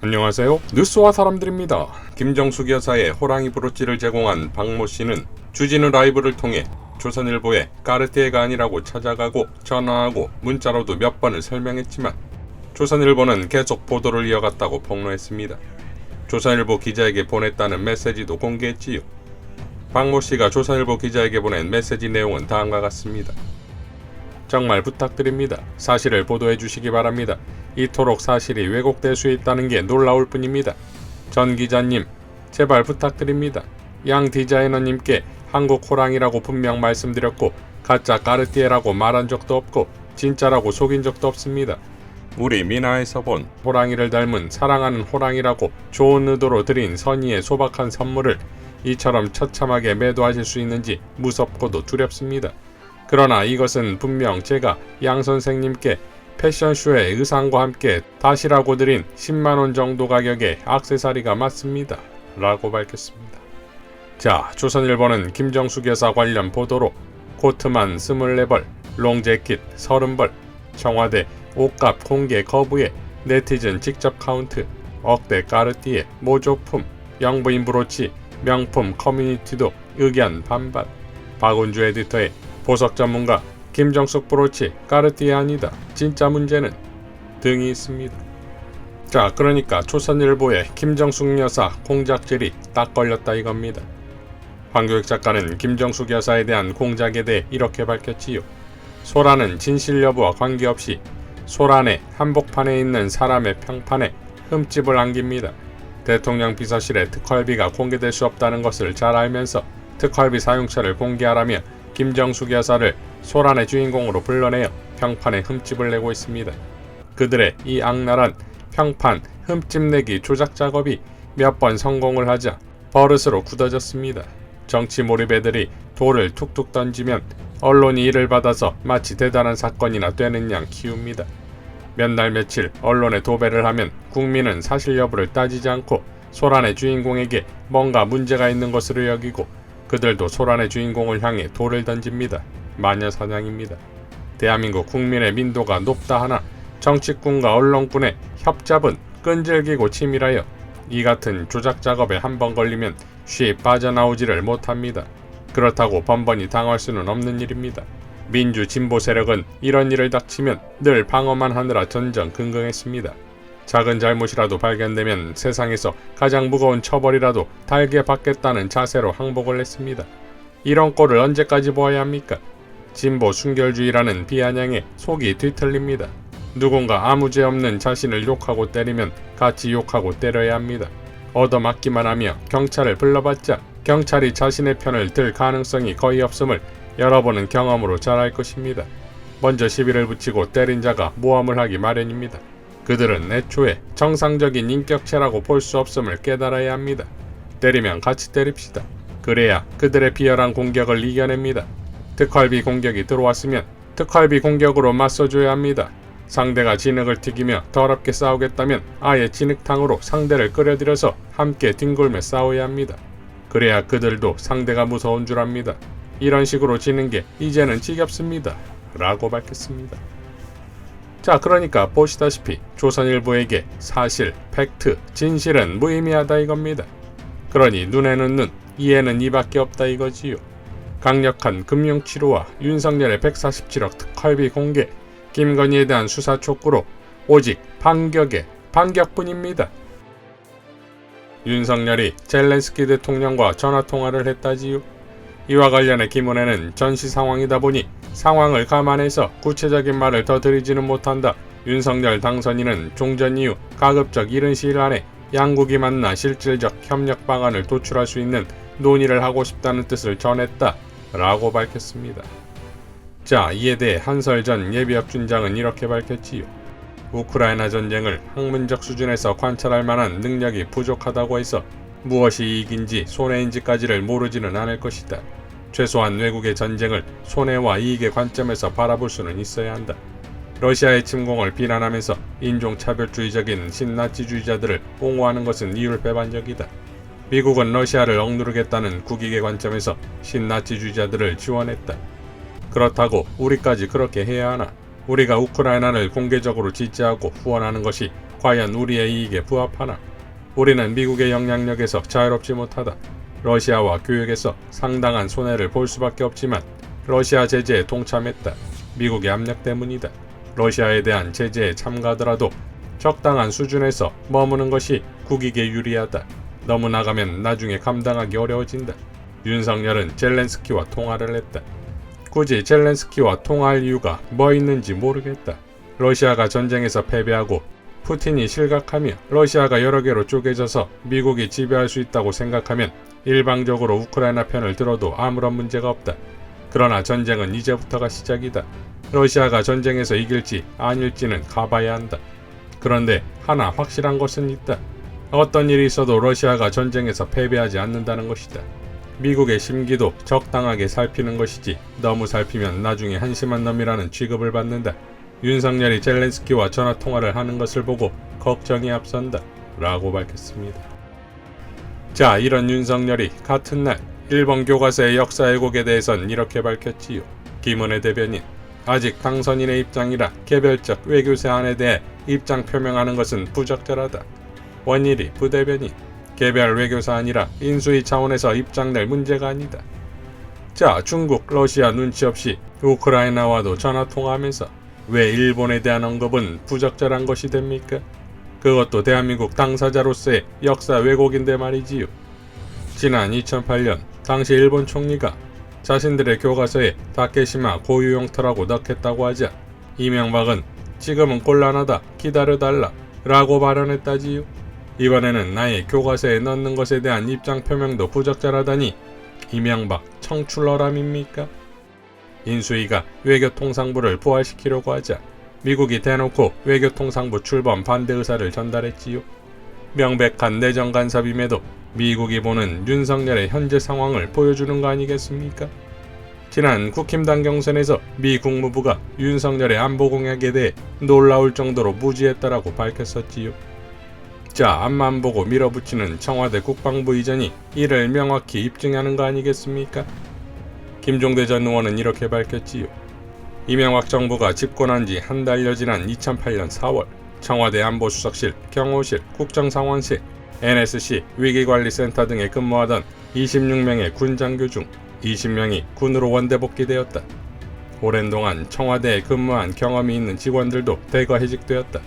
안녕하세요. 뉴스와 사람들입니다. 김정숙 여사의 호랑이 브로치를 제공한 박모 씨는 주진우 라이브를 통해 조선일보에 까르띠에가 아니라고 찾아가고 전화하고 문자로도 몇 번을 설명했지만 조선일보는 계속 보도를 이어갔다고 폭로했습니다. 조선일보 기자에게 보냈다는 메시지도 공개했지요. 박모 씨가 조선일보 기자에게 보낸 메시지 내용은 다음과 같습니다. 정말 부탁드립니다. 사실을 보도해 주시기 바랍니다. 이토록 사실이 왜곡될 수 있다는 게 놀라울 뿐입니다. 전 기자님, 제발 부탁드립니다. 양 디자이너님께 한국 호랑이라고 분명 말씀드렸고 가짜 까르띠에라고 말한 적도 없고 진짜라고 속인 적도 없습니다. 우리 민화에서 본 호랑이를 닮은 사랑하는 호랑이라고 좋은 의도로 드린 선의의 소박한 선물을 이처럼 처참하게 매도하실 수 있는지 무섭고도 두렵습니다. 그러나 이것은 분명 제가 양 선생님께 패션쇼의 의상과 함께 다시라고 드린 10만원 정도 가격의 액세서리가 맞습니다. 라고 밝혔습니다. 자, 조선일보는 김정숙 여사 관련 보도로 코트만 24벌, 롱재킷 30벌, 청와대 옷값 공개 거부에 네티즌 직접 카운트, 억대 까르띠에, 모조품, 영부인 브로치, 명품 커뮤니티도 의견 반반, 박은주 에디터의 보석 전문가 김정숙 브로치 까르띠에 아니다. 진짜 문제는 등이 있습니다. 자, 그러니까 조선일보의 김정숙 여사 공작질이 딱 걸렸다 이겁니다. 황교익 작가는 김정숙 여사에 대한 공작에 대해 이렇게 밝혔지요. 소라는 진실 여부와 관계없이 소란의 한복판에 있는 사람의 평판에 흠집을 안깁니다. 대통령 비서실의 특활비가 공개될 수 없다는 것을 잘 알면서 특활비 사용처를 공개하라며 김정숙 여사를 소란의 주인공으로 불러내어 평판에 흠집을 내고 있습니다. 그들의 이 악랄한 평판 흠집 내기 조작 작업이 몇 번 성공을 하자 버릇으로 굳어졌습니다. 정치 몰입애들이 돌을 툭툭 던지면 언론이 이를 받아서 마치 대단한 사건이나 되는 양 키웁니다. 몇 날 며칠 언론에 도배를 하면 국민은 사실 여부를 따지지 않고 소란의 주인공에게 뭔가 문제가 있는 것으로 여기고 그들도 소란의 주인공을 향해 돌을 던집니다. 마녀사냥입니다. 대한민국 국민의 민도가 높다 하나 정치꾼과 언론꾼의 협잡은 끈질기고 치밀하여 이 같은 조작 작업에 한 번 걸리면 쉽 빠져나오지를 못합니다. 그렇다고 번번이 당할 수는 없는 일입니다. 민주 진보 세력은 이런 일을 닥치면 늘 방어만 하느라 전전긍긍했습니다. 작은 잘못이라도 발견되면 세상에서 가장 무거운 처벌이라도 달게 받겠다는 자세로 항복을 했습니다. 이런 꼴을 언제까지 보아야 합니까? 진보 순결주의라는 비아냥에 속이 뒤틀립니다. 누군가 아무 죄 없는 자신을 욕하고 때리면 같이 욕하고 때려야 합니다. 얻어맞기만 하며 경찰을 불러봤자 경찰이 자신의 편을 들 가능성이 거의 없음을 여러분은 경험으로 잘 알 것입니다. 먼저 시비를 붙이고 때린 자가 모함을 하기 마련입니다. 그들은 애초에 정상적인 인격체라고 볼 수 없음을 깨달아야 합니다. 때리면 같이 때립시다. 그래야 그들의 비열한 공격을 이겨냅니다. 특활비 공격이 들어왔으면 특활비 공격으로 맞서줘야 합니다. 상대가 진흙을 튀기며 더럽게 싸우겠다면 아예 진흙탕으로 상대를 끌어들여서 함께 뒹굴며 싸워야 합니다. 그래야 그들도 상대가 무서운 줄 압니다. 이런 식으로 지는 게 이제는 지겹습니다. 라고 밝혔습니다. 자, 그러니까 보시다시피 조선일보에게 사실, 팩트, 진실은 무의미하다 이겁니다. 그러니 눈에는 눈, 이에는 이밖에 없다 이거지요. 강력한 금융치료와 윤석열의 147억 특활비 공개, 김건희에 대한 수사 촉구로 오직 반격에 반격뿐입니다. 윤석열이 젤렌스키 대통령과 전화통화를 했다지요. 이와 관련해 김은혜는 전시 상황이다 보니 상황을 감안해서 구체적인 말을 더 드리지는 못한다. 윤석열 당선인은 종전 이후 가급적 이른 시일 안에 양국이 만나 실질적 협력 방안을 도출할 수 있는 논의를 하고 싶다는 뜻을 전했다. 라고 밝혔습니다. 자, 이에 대해 한설 전 예비협준장은 이렇게 밝혔지요. 우크라이나 전쟁을 학문적 수준에서 관찰할 만한 능력이 부족하다고 해서 무엇이 이익인지 손해인지까지를 모르지는 않을 것이다. 최소한 외국의 전쟁을 손해와 이익의 관점에서 바라볼 수는 있어야 한다. 러시아의 침공을 비난하면서 인종차별주의적인 신나치주의자들을 옹호하는 것은 이율배반적이다. 미국은 러시아를 억누르겠다는 국익의 관점에서 신나치주의자들을 지원했다. 그렇다고 우리까지 그렇게 해야 하나? 우리가 우크라이나를 공개적으로 지지하고 후원하는 것이 과연 우리의 이익에 부합하나? 우리는 미국의 영향력에서 자유롭지 못하다. 러시아와 교역에서 상당한 손해를 볼 수밖에 없지만 러시아 제재에 동참했다. 미국의 압력 때문이다. 러시아에 대한 제재에 참가하더라도 적당한 수준에서 머무는 것이 국익에 유리하다. 너무 나가면 나중에 감당하기 어려워진다. 윤석열은 젤렌스키와 통화를 했다. 굳이 젤렌스키와 통화할 이유가 뭐 있는지 모르겠다. 러시아가 전쟁에서 패배하고 푸틴이 실각하며 러시아가 여러 개로 쪼개져서 미국이 지배할 수 있다고 생각하면 일방적으로 우크라이나 편을 들어도 아무런 문제가 없다. 그러나 전쟁은 이제부터가 시작이다. 러시아가 전쟁에서 이길지 아닐지는 가봐야 한다. 그런데 하나 확실한 것은 있다. 어떤 일이 있어도 러시아가 전쟁에서 패배하지 않는다는 것이다. 미국의 심기도 적당하게 살피는 것이지 너무 살피면 나중에 한심한 놈이라는 취급을 받는다. 윤석열이 젤렌스키와 전화통화를 하는 것을 보고 걱정이 앞선다. 라고 밝혔습니다. 자, 이런 윤석열이 같은 날 일본 교과서의 역사 왜곡에 대해선 이렇게 밝혔지요. 김은혜 대변인, 아직 당선인의 입장이라 개별적 외교 사안에 대해 입장 표명하는 것은 부적절하다. 원일이 부대변인, 개별 외교 사안이라 인수위 차원에서 입장 낼 문제가 아니다. 자, 중국, 러시아 눈치 없이 우크라이나와도 전화통화하면서 왜 일본에 대한 언급은 부적절한 것이 됩니까? 그것도 대한민국 당사자로서의 역사 왜곡인데 말이지요. 지난 2008년 당시 일본 총리가 자신들의 교과서에 다케시마 고유 영토라고 넣겠다고 하자 이명박은 지금은 곤란하다, 기다려달라 라고 발언했다지요. 이번에는 나의 교과서에 넣는 것에 대한 입장 표명도 부적절하다니 이명박 청출어람입니까? 인수위가 외교통상부를 부활시키려고 하자 미국이 대놓고 외교통상부 출범 반대 의사를 전달했지요. 명백한 내정 간섭임에도 미국이 보는 윤석열의 현재 상황을 보여주는 거 아니겠습니까? 지난 국힘당 경선에서 미 국무부가 윤석열의 안보 공약에 대해 놀라울 정도로 무지했다라고 밝혔었지요. 자, 앞만 보고 밀어붙이는 청와대 국방부 이전이 이를 명확히 입증하는 거 아니겠습니까? 김종대 전 의원은 이렇게 밝혔지요. 이명박 정부가 집권한 지 한 달여 지난 2008년 4월 청와대 안보수석실, 경호실, 국정상황실, NSC 위기관리센터 등에 근무하던 26명의 군 장교 중 20명이 군으로 원대복귀되었다. 오랜 동안 청와대에 근무한 경험이 있는 직원들도 대거 해직되었다.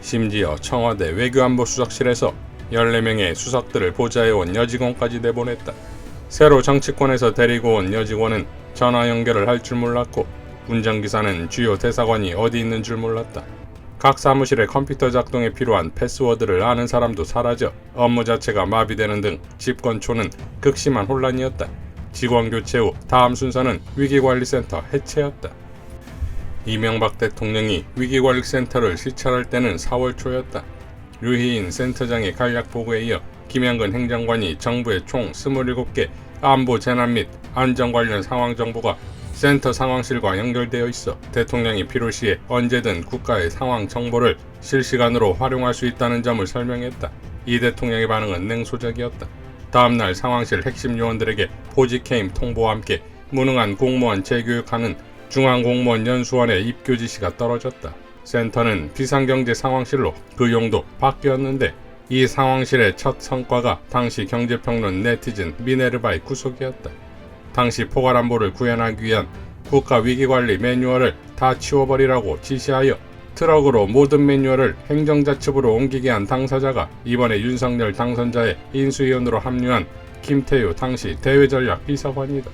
심지어 청와대 외교안보수석실에서 14명의 수석들을 보좌해온 여직원까지 내보냈다. 새로 정치권에서 데리고 온 여직원은 전화 연결을 할 줄 몰랐고 운전기사는 주요 대사관이 어디 있는 줄 몰랐다. 각 사무실의 컴퓨터 작동에 필요한 패스워드를 아는 사람도 사라져 업무 자체가 마비되는 등 집권 초는 극심한 혼란이었다. 직원 교체 후 다음 순서는 위기관리센터 해체였다. 이명박 대통령이 위기관리센터를 시찰할 때는 4월 초였다. 류희인 센터장의 간략 보고에 이어 김영근 행정관이 정부의 총 27개 안보 재난 및 안전 관련 상황 정보가 센터 상황실과 연결되어 있어 대통령이 필요시에 언제든 국가의 상황 정보를 실시간으로 활용할 수 있다는 점을 설명했다. 이 대통령의 반응은 냉소적이었다. 다음날 상황실 핵심 요원들에게 보직해임 통보와 함께 무능한 공무원 재교육하는 중앙공무원 연수원의 입교 지시가 떨어졌다. 센터는 비상경제 상황실로 그 용도 바뀌었는데 이 상황실의 첫 성과가 당시 경제평론 네티즌 미네르바의 구속이었다. 당시 포괄안보를 구현하기 위한 국가위기관리 매뉴얼을 다 치워버리라고 지시하여 트럭으로 모든 매뉴얼을 행정자치부로 옮기게 한 당사자가 이번에 윤석열 당선자의 인수위원으로 합류한 김태유 당시 대외전략 비서관이다.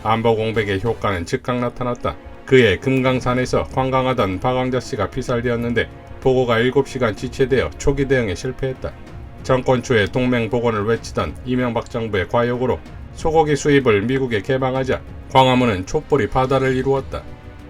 안보 공백의 효과는 즉각 나타났다. 그해 금강산에서 관광하던 박광자 씨가 피살되었는데 보고가 7시간 지체되어 초기 대응에 실패했다. 정권 초에 동맹 복원을 외치던 이명박 정부의 과욕으로 소고기 수입을 미국에 개방하자 광화문은 촛불이 바다를 이루었다.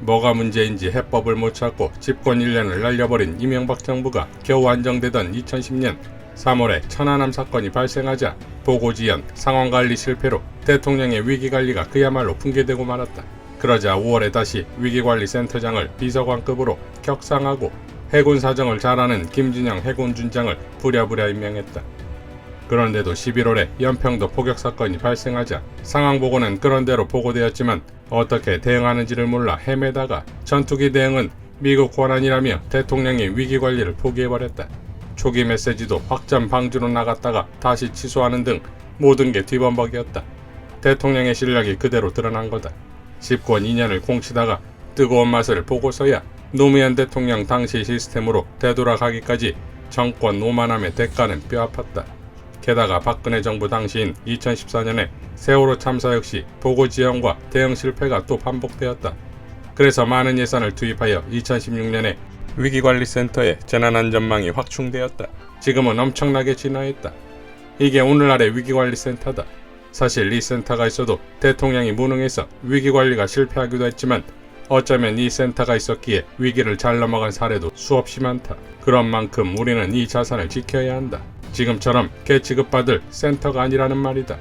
뭐가 문제인지 해법을 못 찾고 집권 1년을 날려버린 이명박 정부가 겨우 안정되던 2010년 3월에 천안함 사건이 발생하자 보고지연, 상황관리 실패로 대통령의 위기관리가 그야말로 붕괴되고 말았다. 그러자 5월에 다시 위기관리센터장을 비서관급으로 격상하고 해군 사정을 잘 아는 김진영 해군준장을 부랴부랴 임명했다. 그런데도 11월에 연평도 포격 사건이 발생하자 상황 보고는 그런대로 보고되었지만 어떻게 대응하는지를 몰라 헤매다가 전투기 대응은 미국 권한이라며 대통령이 위기관리를 포기해버렸다. 초기 메시지도 확전 방지로 나갔다가 다시 취소하는 등 모든 게 뒤범벅이었다. 대통령의 실력이 그대로 드러난 거다. 집권 2년을 공치다가 뜨거운 맛을 보고서야 노무현 대통령 당시 시스템으로 되돌아가기까지 정권 오만함의 대가는 뼈아팠다. 게다가 박근혜 정부 당시인 2014년에 세월호 참사 역시 보고 지연과 대응 실패가 또 반복되었다. 그래서 많은 예산을 투입하여 2016년에 위기관리센터의 재난안전망이 확충되었다. 지금은 엄청나게 진화했다. 이게 오늘날의 위기관리센터다. 사실 이 센터가 있어도 대통령이 무능해서 위기관리가 실패하기도 했지만 어쩌면 이 센터가 있었기에 위기를 잘 넘어간 사례도 수없이 많다. 그런 만큼 우리는 이 자산을 지켜야 한다. 지금처럼 개취급받을 센터가 아니라는 말이다.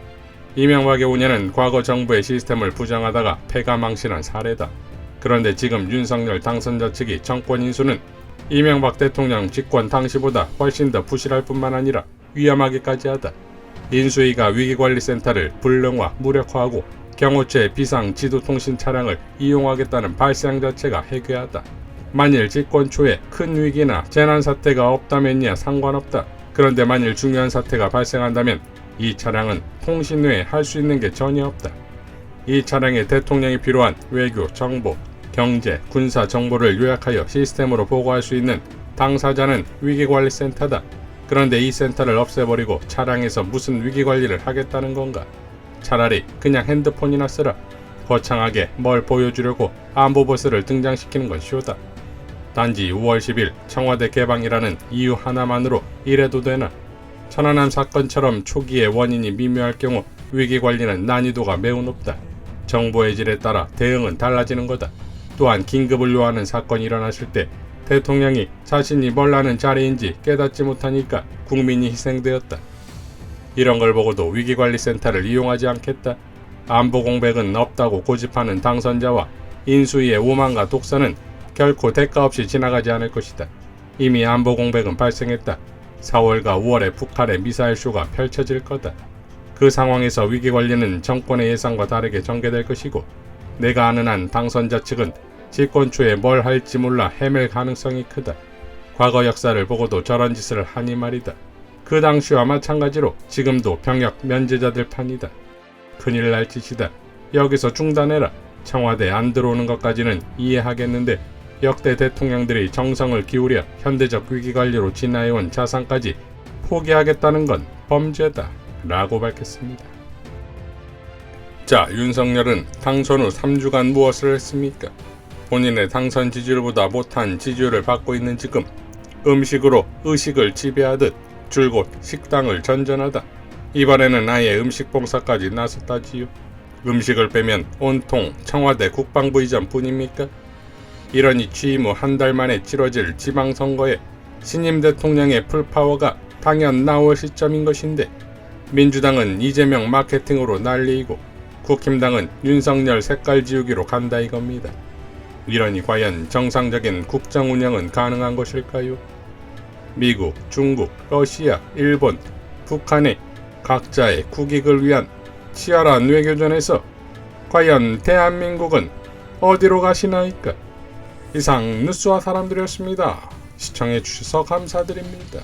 이명박의 5년은 과거 정부의 시스템을 부정하다가 패가망신한 사례다. 그런데 지금 윤석열 당선자 측이 정권 인수는 이명박 대통령 집권 당시보다 훨씬 더 부실할 뿐만 아니라 위험하기까지 하다. 인수위가 위기관리센터를 불능화, 무력화하고 경호처의 비상 지도통신 차량을 이용하겠다는 발상 자체가 해괴하다. 만일 집권 초에 큰 위기나 재난사태가 없다면야 상관없다. 그런데 만일 중요한 사태가 발생한다면 이 차량은 통신 외에 할 수 있는 게 전혀 없다. 이 차량에 대통령이 필요한 외교, 정보, 경제, 군사 정보를 요약하여 시스템으로 보고할 수 있는 당사자는 위기관리센터다. 그런데 이 센터를 없애버리고 차량에서 무슨 위기관리를 하겠다는 건가? 차라리 그냥 핸드폰이나 쓰라. 거창하게 뭘 보여주려고 안보버스를 등장시키는 건 쉬우다. 단지 5월 10일 청와대 개방이라는 이유 하나만으로 이래도 되나? 천안함 사건처럼 초기에 원인이 미묘할 경우 위기관리는 난이도가 매우 높다. 정보의 질에 따라 대응은 달라지는 거다. 또한 긴급을 요하는 사건이 일어났을 때 대통령이 자신이 뭘 하는 자리인지 깨닫지 못하니까 국민이 희생되었다. 이런 걸 보고도 위기관리센터를 이용하지 않겠다. 안보공백은 없다고 고집하는 당선자와 인수위의 오만과 독선은 결코 대가 없이 지나가지 않을 것이다. 이미 안보공백은 발생했다. 4월과 5월에 북한의 미사일쇼가 펼쳐질 거다. 그 상황에서 위기관리는 정권의 예상과 다르게 전개될 것이고 내가 아는 한 당선자 측은 집권 초에 뭘 할지 몰라 헤맬 가능성이 크다. 과거 역사를 보고도 저런 짓을 하니 말이다. 그 당시와 마찬가지로 지금도 병역 면제자들 판이다. 큰일 날 짓이다. 여기서 중단해라. 청와대 안 들어오는 것까지는 이해하겠는데 역대 대통령들이 정성을 기울여 현대적 위기관리로 진화해온 자산까지 포기하겠다는 건 범죄다. 라고 밝혔습니다. 자, 윤석열은 당선 후 3주간 무엇을 했습니까? 본인의 당선 지지율보다 못한 지지율을 받고 있는 지금 음식으로 의식을 지배하듯 줄곧 식당을 전전하다. 이번에는 아예 음식 봉사까지 나섰다지요. 음식을 빼면 온통 청와대 국방부 이전 뿐입니까? 이러니 취임 후 한 달 만에 치러질 지방선거에 신임 대통령의 풀파워가 당연 나올 시점인 것인데 민주당은 이재명 마케팅으로 난리이고 국힘당은 윤석열 색깔 지우기로 간다 이겁니다. 이러니 과연 정상적인 국정 운영은 가능한 것일까요? 미국, 중국, 러시아, 일본, 북한의 각자의 국익을 위한 치열한 외교전에서 과연 대한민국은 어디로 가시나이까? 이상 뉴스와 사람들이었습니다. 시청해주셔서 감사드립니다.